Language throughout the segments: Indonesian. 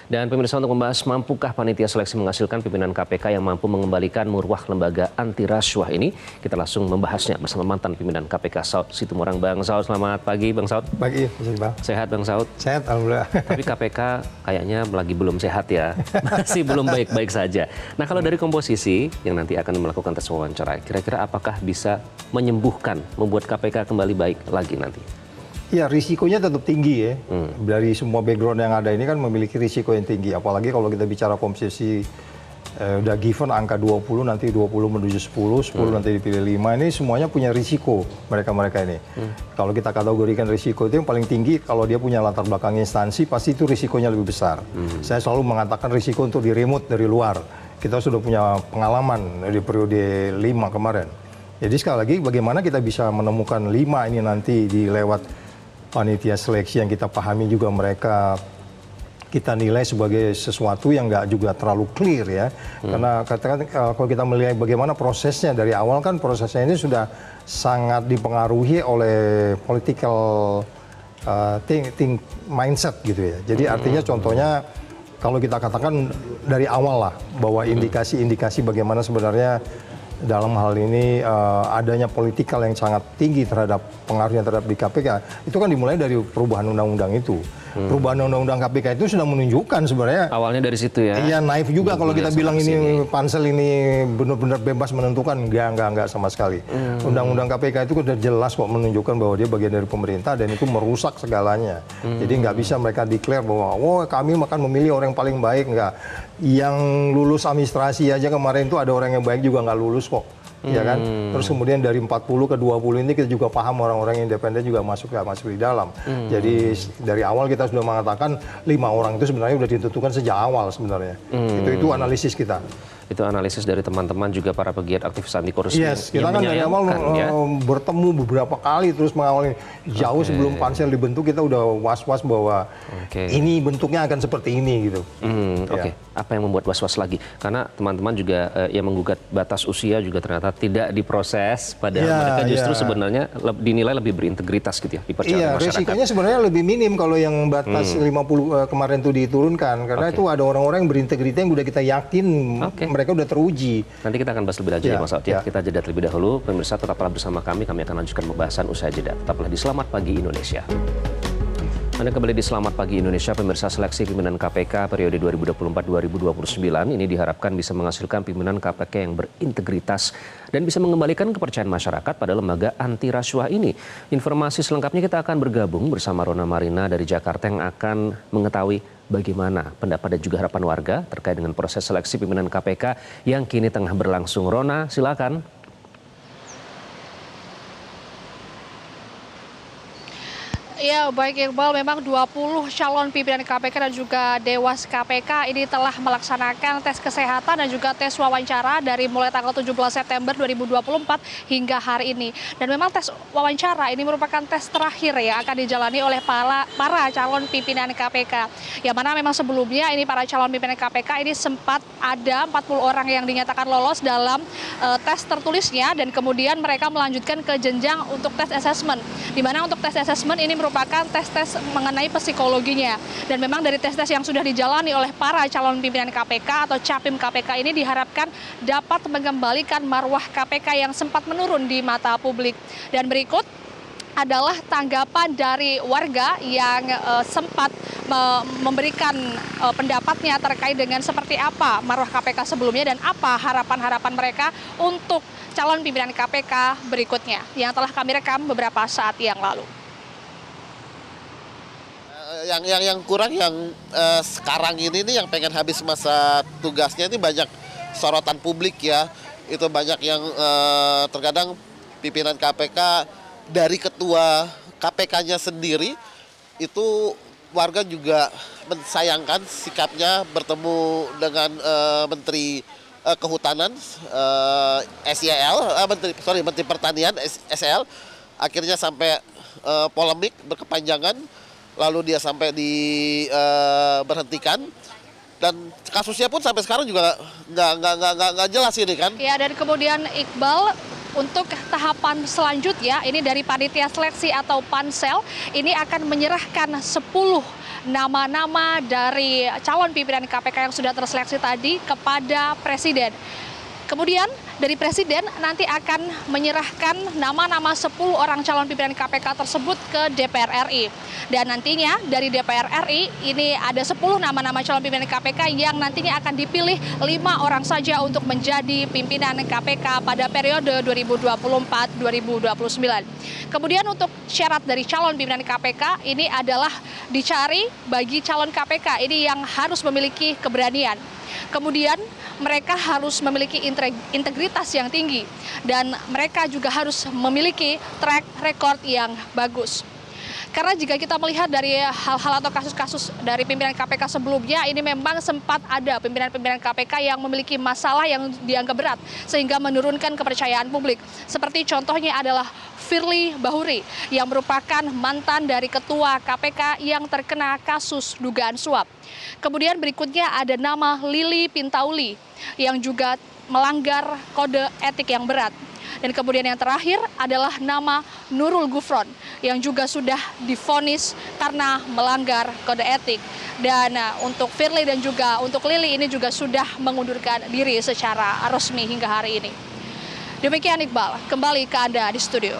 Dan pemirsa, untuk membahas mampukah panitia seleksi menghasilkan pimpinan KPK yang mampu mengembalikan marwah lembaga anti rasuah ini, kita langsung membahasnya bersama mantan pimpinan KPK Saud Situmorang. Bang Saud, selamat pagi Bang Saud. Pagi, Bang. Sehat Bang Saud? Sehat, alhamdulillah. Tapi KPK kayaknya lagi belum sehat ya, masih belum baik-baik saja. Nah, kalau dari komposisi yang nanti akan melakukan tes wawancara, kira-kira apakah bisa menyembuhkan, membuat KPK kembali baik lagi nanti? Ya, risikonya tetap tinggi ya. Dari semua background yang ada ini kan memiliki risiko yang tinggi. Apalagi kalau kita bicara komposisi udah given angka 20, nanti 20 menuju 10, 10 nanti dipilih 5. Ini semuanya punya risiko mereka-mereka ini. Kalau kita kategorikan risiko itu yang paling tinggi, kalau dia punya latar belakang instansi, pasti itu risikonya lebih besar. Saya selalu mengatakan risiko untuk di-remote dari luar. Kita sudah punya pengalaman di periode 5 kemarin. Jadi sekali lagi, bagaimana kita bisa menemukan 5 ini nanti di lewat panitia seleksi yang kita pahami juga mereka kita nilai sebagai sesuatu yang nggak juga terlalu clear ya. Karena katakan kalau kita melihat bagaimana prosesnya dari awal kan prosesnya ini sudah sangat dipengaruhi oleh political mindset gitu ya. Jadi artinya contohnya kalau kita katakan dari awal lah bahwa indikasi-indikasi bagaimana sebenarnya dalam hal ini adanya politikal yang sangat tinggi terhadap pengaruhnya terhadap di KPK, itu kan dimulai dari perubahan undang-undang itu. Perubahan undang-undang KPK itu sudah menunjukkan sebenarnya. Awalnya dari situ ya? Iya, naif juga kalau kita bilang ini pansel ini benar-benar bebas menentukan. Enggak sama sekali. Undang-undang KPK itu sudah jelas kok menunjukkan bahwa dia bagian dari pemerintah dan itu merusak segalanya. Jadi nggak bisa mereka declare bahwa kami akan memilih orang yang paling baik. Enggak. Yang lulus administrasi aja kemarin itu ada orang yang baik juga nggak lulus kok. Ya kan? Terus kemudian dari 40 ke 20 ini kita juga paham orang-orang independen juga masuk di dalam. Jadi dari awal kita sudah mengatakan 5 orang itu sebenarnya sudah ditentukan sejak awal sebenarnya. Itu analisis kita. Itu analisis dari teman-teman juga para pegiat aktivis anti korupsi. Yes, kita kan dari awal bertemu beberapa kali terus mengawali jauh sebelum pansel dibentuk kita udah was-was bahwa ini bentuknya akan seperti ini gitu. Oke. Apa yang membuat was-was lagi? Karena teman-teman juga yang menggugat batas usia juga ternyata tidak diproses, padahal mereka justru sebenarnya dinilai lebih berintegritas gitu ya di perjalanan masyarakat. Resikonya sebenarnya lebih minim kalau yang batas 50 kemarin itu diturunkan karena itu ada orang-orang yang berintegritas yang udah kita yakin mereka udah teruji. Nanti kita akan bahas lebih lanjut ya Mas Saud ya. Kita jeda terlebih dahulu. Pemirsa tetaplah bersama kami akan lanjutkan pembahasan usai jeda. Tetaplah di Selamat Pagi Indonesia. Anda kembali di Selamat Pagi Indonesia. Pemirsa, seleksi pimpinan KPK periode 2024-2029 ini diharapkan bisa menghasilkan pimpinan KPK yang berintegritas dan bisa mengembalikan kepercayaan masyarakat pada lembaga anti rasuah ini. Informasi selengkapnya kita akan bergabung bersama Rona Marina dari Jakarta yang akan mengetahui bagaimana pendapat dan juga harapan warga terkait dengan proses seleksi pimpinan KPK yang kini tengah berlangsung. Rona, silakan. Ya, baik Iqbal, memang 20 calon pimpinan KPK dan juga Dewas KPK ini telah melaksanakan tes kesehatan dan juga tes wawancara dari mulai tanggal 17 September 2024 hingga hari ini. Dan memang tes wawancara ini merupakan tes terakhir yang akan dijalani oleh para calon pimpinan KPK. Yang mana memang sebelumnya ini para calon pimpinan KPK ini sempat ada 40 orang yang dinyatakan lolos dalam tes tertulisnya dan kemudian mereka melanjutkan ke jenjang untuk tes assessment. Di mana untuk tes assessment ini merupakan tes-tes mengenai psikologinya. Dan memang dari tes-tes yang sudah dijalani oleh para calon pimpinan KPK atau capim KPK ini diharapkan dapat mengembalikan marwah KPK yang sempat menurun di mata publik. Dan berikut adalah tanggapan dari warga yang sempat memberikan pendapatnya terkait dengan seperti apa marwah KPK sebelumnya dan apa harapan-harapan mereka untuk calon pimpinan KPK berikutnya yang telah kami rekam beberapa saat yang lalu. Yang kurang yang sekarang ini nih yang pengen habis masa tugasnya ini banyak sorotan publik ya. Itu banyak yang terkadang pimpinan KPK dari ketua KPK-nya sendiri itu warga juga mensayangkan sikapnya bertemu dengan Menteri Kehutanan SYL, Menteri Pertanian SL, akhirnya sampai polemik berkepanjangan. Lalu dia sampai diberhentikan dan kasusnya pun sampai sekarang juga nggak jelas ini kan? Ya, dan kemudian Iqbal untuk tahapan selanjutnya ini dari panitia seleksi atau pansel ini akan menyerahkan 10 nama-nama dari calon pimpinan KPK yang sudah terseleksi tadi kepada Presiden. Kemudian dari Presiden nanti akan menyerahkan nama-nama 10 orang calon pimpinan KPK tersebut ke DPR RI. Dan nantinya dari DPR RI ini ada 10 nama-nama calon pimpinan KPK yang nantinya akan dipilih 5 orang saja untuk menjadi pimpinan KPK pada periode 2024-2029. Kemudian untuk syarat dari calon pimpinan KPK ini adalah dicari bagi calon KPK ini yang harus memiliki keberanian. Kemudian mereka harus memiliki integritas yang tinggi dan mereka juga harus memiliki track record yang bagus. Karena jika kita melihat dari hal-hal atau kasus-kasus dari pimpinan KPK sebelumnya, ini memang sempat ada pimpinan-pimpinan KPK yang memiliki masalah yang dianggap berat sehingga menurunkan kepercayaan publik. Seperti contohnya adalah Firly Bahuri yang merupakan mantan dari ketua KPK yang terkena kasus dugaan suap. Kemudian berikutnya ada nama Lili Pintauli yang juga melanggar kode etik yang berat. Dan kemudian yang terakhir adalah nama Nurul Gufron yang juga sudah divonis karena melanggar kode etik. Dan untuk Firly dan juga untuk Lili ini juga sudah mengundurkan diri secara resmi hingga hari ini. Demikian Iqbal, kembali ke Anda di studio.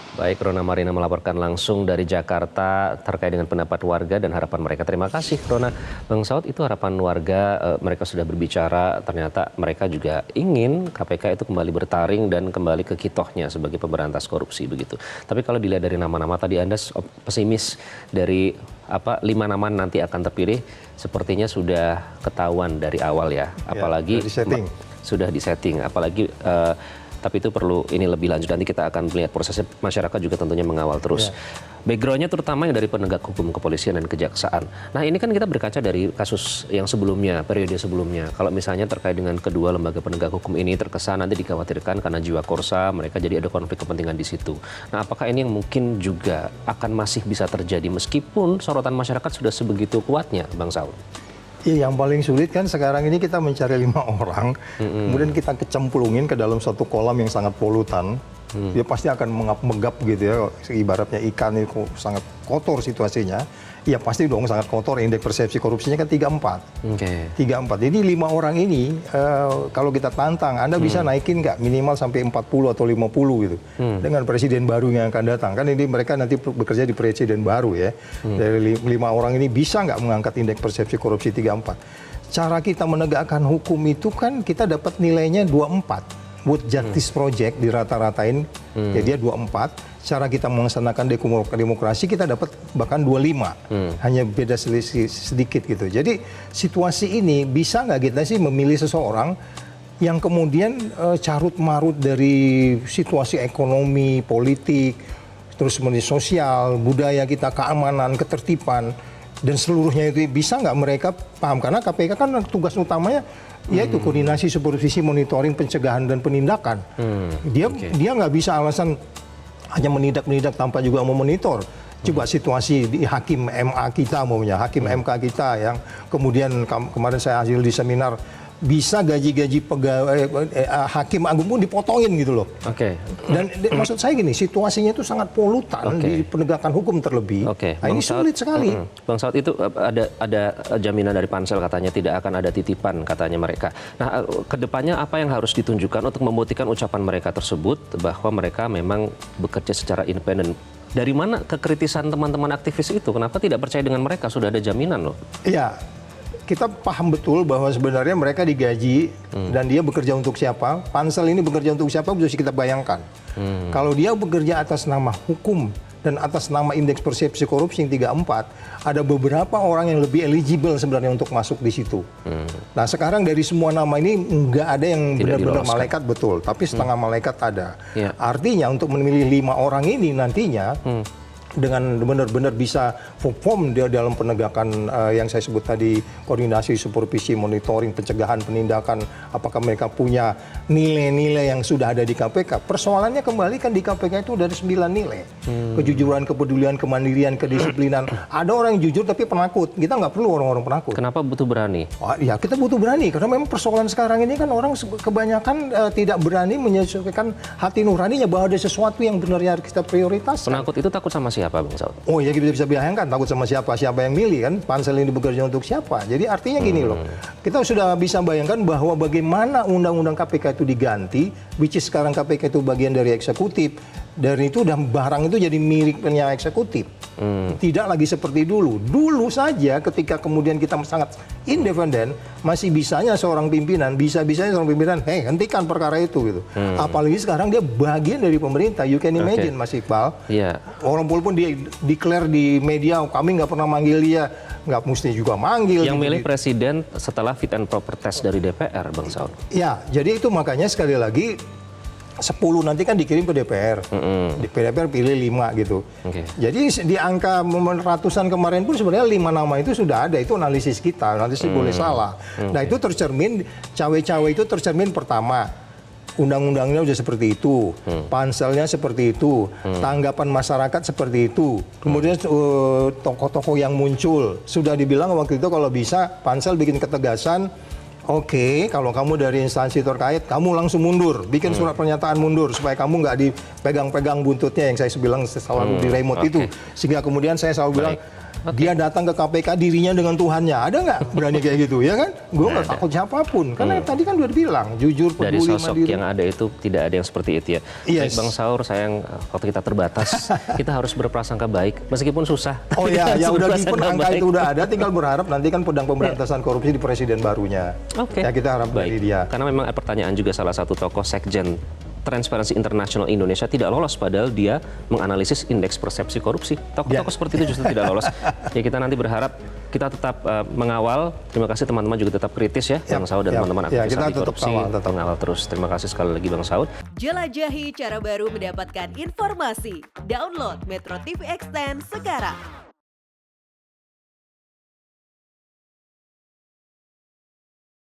Baik, Rona Marina melaporkan langsung dari Jakarta terkait dengan pendapat warga dan harapan mereka. Terima kasih, Rona. Bang Saud, itu harapan warga, mereka sudah berbicara, ternyata mereka juga ingin KPK itu kembali bertaring dan kembali ke kitohnya sebagai pemberantas korupsi begitu. Tapi kalau dilihat dari nama-nama tadi, Anda pesimis dari 5 nama nanti akan terpilih, sepertinya sudah ketahuan dari awal ya. Apalagi sudah disetting, apalagi tapi itu perlu ini lebih lanjut. Nanti kita akan melihat prosesnya, masyarakat juga tentunya mengawal terus. Backgroundnya terutama yang dari penegak hukum, kepolisian dan kejaksaan. Nah ini kan kita berkaca dari kasus yang sebelumnya, periode sebelumnya. Kalau misalnya terkait dengan kedua lembaga penegak hukum ini terkesan nanti dikhawatirkan karena jiwa korsa, mereka jadi ada konflik kepentingan di situ. Nah apakah ini yang mungkin juga akan masih bisa terjadi meskipun sorotan masyarakat sudah sebegitu kuatnya, Bang Saud? Iya, yang paling sulit kan sekarang ini kita mencari 5 orang, kemudian kita kecemplungin ke dalam satu kolam yang sangat polutan. Dia pasti akan megap gitu ya, ibaratnya ikan itu sangat kotor situasinya. Ya pasti dong sangat kotor, indeks persepsi korupsinya kan 34. 34. Jadi 5 orang ini kalau kita tantang, Anda bisa naikin nggak minimal sampai 40 atau 50 gitu. Dengan presiden baru yang akan datang. Kan ini mereka nanti bekerja di presiden baru ya. Dari 5 orang ini bisa nggak mengangkat indeks persepsi korupsi 34. Cara kita menegakkan hukum itu kan kita dapat nilainya 24. World Justice Project dirata-ratain, jadi dia 24. Cara kita melaksanakan demokrasi kita dapat bahkan 25, hanya beda sedikit gitu. Jadi situasi ini bisa nggak kita sih memilih seseorang yang kemudian carut marut dari situasi ekonomi, politik, terus kemudian sosial, budaya kita, keamanan, ketertiban, dan seluruhnya itu bisa nggak mereka paham? Karena KPK kan tugas utamanya yaitu koordinasi, supervisi, monitoring, pencegahan dan penindakan. Dia nggak bisa alasan hanya menindak tanpa juga memonitor. Coba situasi di hakim MA kita hakim MK kita yang kemudian kemarin saya hasil di seminar, bisa gaji-gaji pegawai hakim agung pun dipotongin gitu loh. Dan maksud saya gini, situasinya itu sangat polutan di penegakan hukum terlebih. Nah, ini sulit sekali. Bang Saud, itu ada jaminan dari Pansel katanya tidak akan ada titipan katanya mereka. Nah, kedepannya apa yang harus ditunjukkan untuk membuktikan ucapan mereka tersebut bahwa mereka memang bekerja secara independen? Dari mana kekritisan teman-teman aktivis itu? Kenapa tidak percaya dengan mereka? Sudah ada jaminan loh. Iya. Kita paham betul bahwa sebenarnya mereka digaji dan dia bekerja untuk siapa. Pansel ini bekerja untuk siapa bisa kita bayangkan. Kalau dia bekerja atas nama hukum dan atas nama indeks persepsi korupsi yang 34, ada beberapa orang yang lebih eligible sebenarnya untuk masuk di situ. Nah sekarang dari semua nama ini nggak ada yang benar-benar malaikat betul, tapi setengah malaikat ada. Artinya untuk memilih 5 orang ini nantinya dengan benar-benar bisa perform dia dalam penegakan yang saya sebut tadi, koordinasi, supervisi, monitoring, pencegahan, penindakan, apakah mereka punya nilai-nilai yang sudah ada di KPK. Persoalannya kembali kan di KPK itu dari 9 nilai. Kejujuran, kepedulian, kemandirian, kedisiplinan. Ada orang yang jujur tapi penakut. Kita nggak perlu orang-orang penakut. Kenapa butuh berani? Ya kita butuh berani karena memang persoalan sekarang ini kan orang kebanyakan tidak berani menyesuaikan hati nuraninya bahwa ada sesuatu yang benarnya kita prioritaskan. Penakut itu takut sama siapa? siapa Bang Saud? Oh ya, kita bisa bayangkan takut sama siapa yang milih kan, pansel ini bekerja untuk siapa. Jadi artinya gini loh, kita sudah bisa bayangkan bahwa bagaimana undang-undang KPK itu diganti, which is sekarang KPK itu bagian dari eksekutif, dan itu udah barang itu jadi miliknya eksekutif. Tidak lagi seperti dulu. Dulu saja ketika kemudian kita sangat independen, masih bisanya seorang pimpinan, bisa-bisanya seorang pimpinan, hentikan perkara itu gitu. Apalagi sekarang dia bagian dari pemerintah. You can imagine Mas Iqbal. Iya. Orang walaupun dia declare di media, kami nggak pernah manggil dia, nggak mesti juga manggil. Yang gitu. milih presiden setelah fit and proper test dari DPR, Bang Saud. Ya, jadi itu makanya sekali lagi 10 nanti kan dikirim ke DPR. Di DPR pilih 5 gitu. Oke. Jadi di angka ratusan kemarin pun sebenarnya 5 nama itu sudah ada. Itu analisis kita, analisis boleh salah. Nah itu tercermin, cawe-cawe itu tercermin pertama. Undang-undangnya udah seperti itu, panselnya seperti itu, tanggapan masyarakat seperti itu. Kemudian tokoh-tokoh yang muncul, sudah dibilang waktu itu kalau bisa pansel bikin ketegasan, oke, kalau kamu dari instansi terkait, kamu langsung mundur, bikin surat pernyataan mundur supaya kamu nggak dipegang-pegang buntutnya yang saya bilang selalu di remote itu, sehingga kemudian saya selalu bilang. Dia datang ke KPK dirinya dengan Tuhannya. Ada nggak berani kayak gitu, ya kan? Gue nggak takut siapapun. Karena tadi kan udah dibilang, jujur, Dari peduli, sosok mandiri. yang ada itu tidak ada yang seperti itu ya. Yes. Baik Bang Saur, sayang waktu kita terbatas. Kita harus berprasangka baik, meskipun susah. Oh Kita ya, harus ya udah berprasangka given angka baik. itu udah ada, tinggal berharap nanti kan pedang pemberantasan korupsi di presiden barunya. Oke. Ya kita harap Baik. dari dia. Karena memang pertanyaan juga salah satu tokoh Sekjen Transparency International Indonesia tidak lolos padahal dia menganalisis indeks persepsi korupsi. Tokoh-tokoh seperti itu justru tidak lolos. Ya kita nanti berharap kita tetap mengawal. Terima kasih teman-teman juga tetap kritis ya, Bang Saud dan teman-teman aktivis kita anti tetap korupsi. Mengawal terus. Terima kasih sekali lagi Bang Saud. Jelajahi cara baru mendapatkan informasi. Download Metro TV Extend sekarang.